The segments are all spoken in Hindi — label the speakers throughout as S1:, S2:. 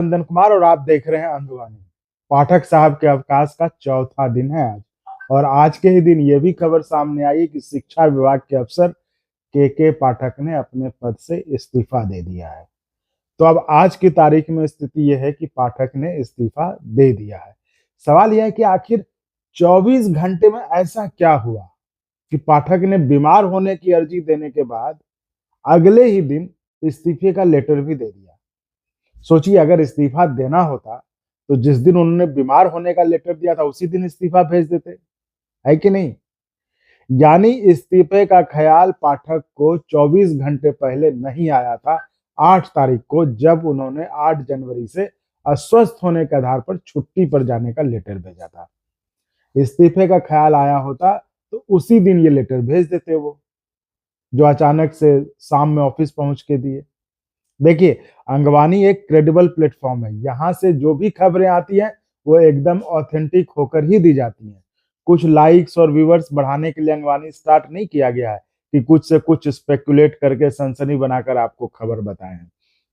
S1: चंदन कुमार और आप देख रहे हैं अंगवानी। पाठक साहब के अवकाश का चौथा दिन है आज। और आज के ही दिन ये भी खबर सामने आई कि शिक्षा विभाग के अफसर के पाठक ने अपने पद से इस्तीफा दे दिया है। तो अब आज की तारीख में स्थिति यह है कि पाठक ने इस्तीफा दे दिया है। सवाल यह है कि आखिर 24 घंटे में ऐसा क्या हुआ कि पाठक ने बीमार होने की अर्जी देने के बाद अगले ही दिन इस्तीफे का लेटर भी दे दिया। सोचिए, अगर इस्तीफा देना होता तो जिस दिन उन्होंने बीमार होने का लेटर दिया था उसी दिन इस्तीफा भेज देते, है कि नहीं। यानी इस्तीफे का ख्याल पाठक को 24 घंटे पहले नहीं आया था, 8 तारीख को, जब उन्होंने 8 जनवरी से अस्वस्थ होने के आधार पर छुट्टी पर जाने का लेटर भेजा था। इस्तीफे का ख्याल आया होता तो उसी दिन ये लेटर भेज देते वो, जो अचानक से शाम में ऑफिस पहुंच के दिए। देखिए, अंगवानी एक क्रेडिबल प्लेटफॉर्म है। यहाँ से जो भी खबरें आती हैं वो एकदम ऑथेंटिक होकर ही दी जाती हैं। कुछ लाइक्स और व्यूअर्स बढ़ाने के लिए अंगवानी स्टार्ट नहीं किया गया है कि कुछ से कुछ स्पेकुलेट करके सनसनी बनाकर आपको खबर बताएं।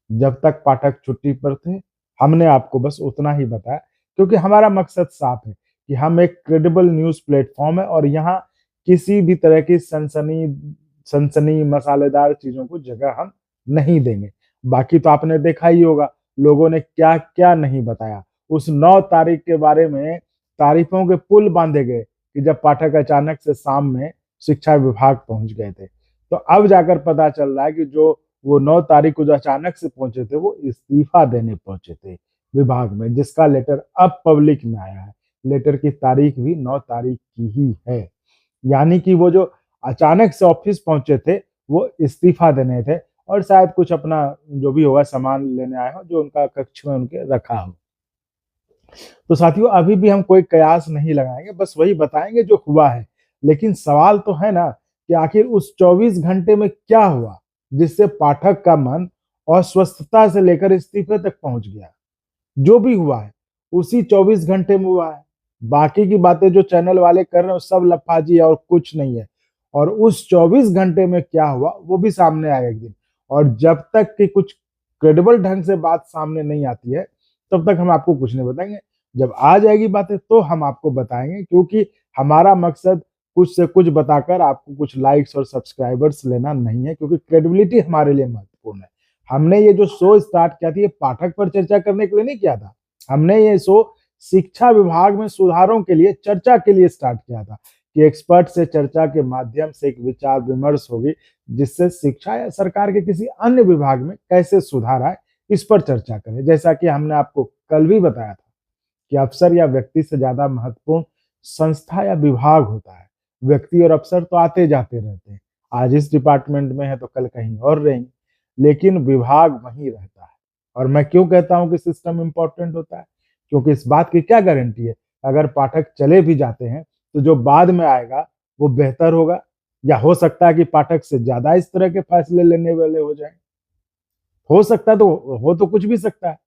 S1: जब तक पाठक छुट्टी पर थे हमने आपको बस उतना ही बताया, क्योंकि हमारा मकसद साफ है कि हम एक क्रेडिबल न्यूज प्लेटफॉर्म है और यहाँ किसी भी तरह की सनसनी सनसनी मसालेदार चीजों को जगह हम नहीं देंगे। बाकी तो आपने देखा ही होगा लोगों ने क्या क्या नहीं बताया। उस 9 तारीख के बारे में तारीफों के पुल बांधे गए कि जब पाठक अचानक से शाम में शिक्षा विभाग पहुंच गए थे। तो अब जाकर पता चल रहा है कि जो वो 9 तारीख को जो अचानक से पहुंचे थे वो इस्तीफा देने पहुंचे थे विभाग में, जिसका लेटर अब पब्लिक में आया है। लेटर की तारीख भी 9 तारीख की ही है। यानी कि वो जो अचानक से ऑफिस पहुंचे थे वो इस्तीफा देने थे और शायद कुछ अपना जो भी होगा सामान लेने आए हो जो उनका कक्ष में उनके रखा हो। तो साथियों, अभी भी हम कोई कयास नहीं लगाएंगे, बस वही बताएंगे जो हुआ है। लेकिन सवाल तो है ना कि आखिर उस 24 घंटे में क्या हुआ जिससे पाठक का मन अस्वस्थता से लेकर इस्तीफे तक पहुंच गया। जो भी हुआ है उसी 24 घंटे में हुआ है। बाकी की बातें जो चैनल वाले कर रहे हैं सब लफाजी है और कुछ नहीं है। और उस 24 घंटे में क्या हुआ वो भी सामने आएगा एक दिन। और जब तक कि कुछ क्रेडिबल ढंग से बात सामने नहीं आती है तब तक हम आपको कुछ नहीं बताएंगे। जब आ जाएगी बातें तो हम आपको बताएंगे, क्योंकि हमारा मकसद कुछ से कुछ बताकर आपको कुछ लाइक्स और सब्सक्राइबर्स लेना नहीं है, क्योंकि क्रेडिबिलिटी हमारे लिए महत्वपूर्ण है। हमने ये जो शो स्टार्ट किया था ये पाठक पर चर्चा करने के लिए नहीं किया था। हमने ये शो शिक्षा विभाग में सुधारों के लिए, चर्चा के लिए स्टार्ट किया था कि एक्सपर्ट से चर्चा के माध्यम से एक विचार विमर्श होगी जिससे शिक्षा या सरकार के किसी अन्य विभाग में कैसे सुधार आए इस पर चर्चा करें। जैसा कि हमने आपको कल भी बताया था कि अफसर या व्यक्ति से ज्यादा महत्वपूर्ण संस्था या विभाग होता है। व्यक्ति और अफसर तो आते जाते रहते हैं, आज इस डिपार्टमेंट में है तो कल कहीं और रहेंगे, लेकिन विभाग वहीं रहता है। और मैं क्यों कहता हूं कि सिस्टम इंपॉर्टेंट होता है, क्योंकि इस बात की क्या गारंटी है अगर पाठक चले भी जाते हैं तो जो बाद में आएगा वो बेहतर होगा, या हो सकता है कि पाठक से ज्यादा इस तरह के फैसले लेने वाले हो जाए। हो सकता है, तो हो तो कुछ भी सकता है।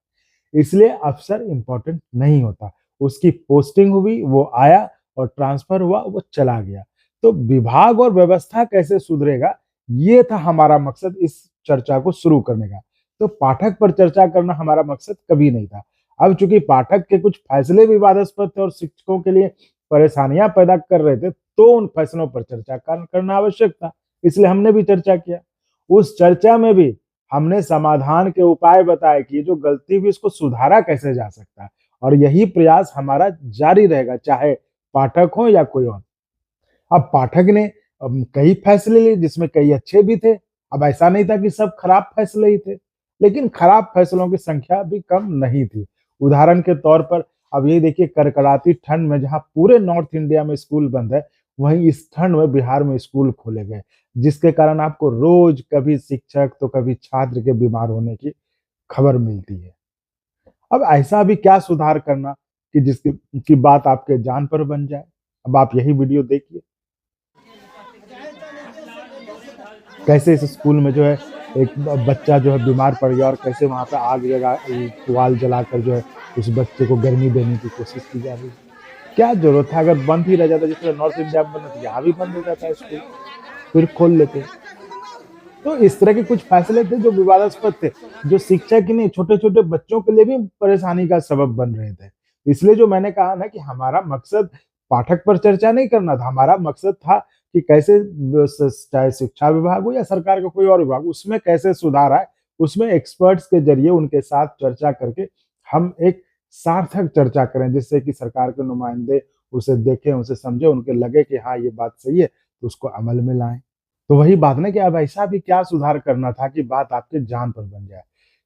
S1: इसलिए अफसर इंपॉर्टेंट नहीं होता। उसकी पोस्टिंग हुई, वो आया और ट्रांसफर हुआ, वो चला गया। तो विभाग और व्यवस्था कैसे सुधरेगा, ये था हमारा मकसद इस चर्चा को शुरू करने का। तो पाठक पर चर्चा करना हमारा मकसद कभी नहीं था। अब चूंकि पाठक के कुछ फैसले विवादास्पद थे और शिक्षकों के लिए परेशानियां पैदा कर रहे थे, तो उन फैसलों पर चर्चा करना आवश्यक था। इसलिए हमने भी चर्चा किया। उस चर्चा में भी हमने समाधान के उपाय बताए कि ये जो गलती हुई इसको सुधारा कैसे जा सकता है, और यही प्रयास हमारा जारी रहेगा, चाहे पाठक हो या कोई और। अब पाठक ने कई फैसले लिए जिसमें कई अच्छे भी थे। अब ऐसा नहीं था कि सब खराब फैसले ही थे, लेकिन खराब फैसलों की संख्या भी कम नहीं थी। उदाहरण के तौर पर अब ये देखिए, कड़कड़ाती ठंड में जहां पूरे नॉर्थ इंडिया में स्कूल बंद है, वहीं इस ठंड में बिहार में स्कूल खोले गए, जिसके कारण आपको रोज कभी शिक्षक तो कभी छात्र के बीमार होने की खबर मिलती है। अब ऐसा भी क्या सुधार करना कि जिसकी की बात आपके जान पर बन जाए। अब आप यही वीडियो देखिए, कैसे इस स्कूल में जो है एक बच्चा जो है बीमार पड़ गया और कैसे वहां पे आग जला, पुआल जलाकर जो है उस बच्चे को गर्मी देने की कोशिश की जा रही है। क्या जरूरत था, अगर बंद ही रह जाता जिस तरह नॉर्थ इंडिया में बंद, यहाँ भी बंद हो जाता है स्कूल, फिर खोल लेते। तो इस तरह के कुछ फैसले थे जो विवादास्पद थे, जो शिक्षक ही नहीं छोटे-छोटे बच्चों के लिए भी परेशानी का सबब बन रहे थे। इसलिए जो मैंने कहा ना कि हमारा मकसद पाठक पर चर्चा नहीं करना था, हमारा मकसद था कि कैसे चाहे शिक्षा विभाग हो या सरकार का कोई और विभाग, उसमें कैसे सुधार आए, उसमें एक्सपर्ट्स के ज़रिए उनके साथ चर्चा करके हम एक सार्थक चर्चा करें, जिससे कि सरकार के नुमाइंदे उसे देखें, उसे समझें, उनके लगे कि हाँ, ये बात सही है, तो उसको अमल में लाएँ। तो वही बात ना कि अब ऐसा भी क्या सुधार करना था कि बात आपके जान पर बन जाए।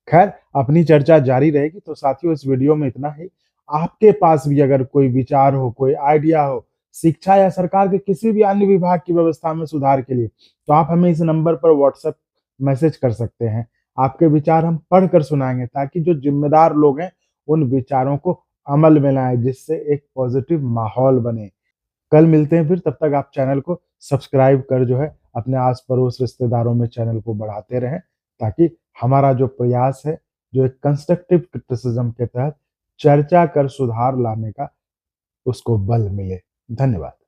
S1: खैर, अपनी चर्चा जारी रहेगी, तो साथियों इस वीडियो में इतना ही। आपके पास भी अगर कोई विचार हो, कोई आइडिया हो, शिक्षा या सरकार के किसी भी अन्य विभाग की व्यवस्था में सुधार के लिए, तो आप हमें इस नंबर पर व्हाट्सएप मैसेज कर सकते हैं। आपके विचार हम पढ़कर सुनाएँगे ताकि जो ज़िम्मेदार लोग हैं, उन विचारों को अमल में लाएँ, जिससे एक पॉज़िटिव माहौल बने। कल मिलते हैं फिर, तब तक आप चैनल को सब्सक्राइब कर जो है अपने आस-पड़ोस रिश्तेदारों में चैनल को बढ़ाते रहें, ताकि हमारा जो प्रयास है, जो एक कंस्ट्रक्टिव क्रिटिसिज़्म के तहत चर्चा कर सुधार लाने का, उसको बल मिले। धन्यवाद।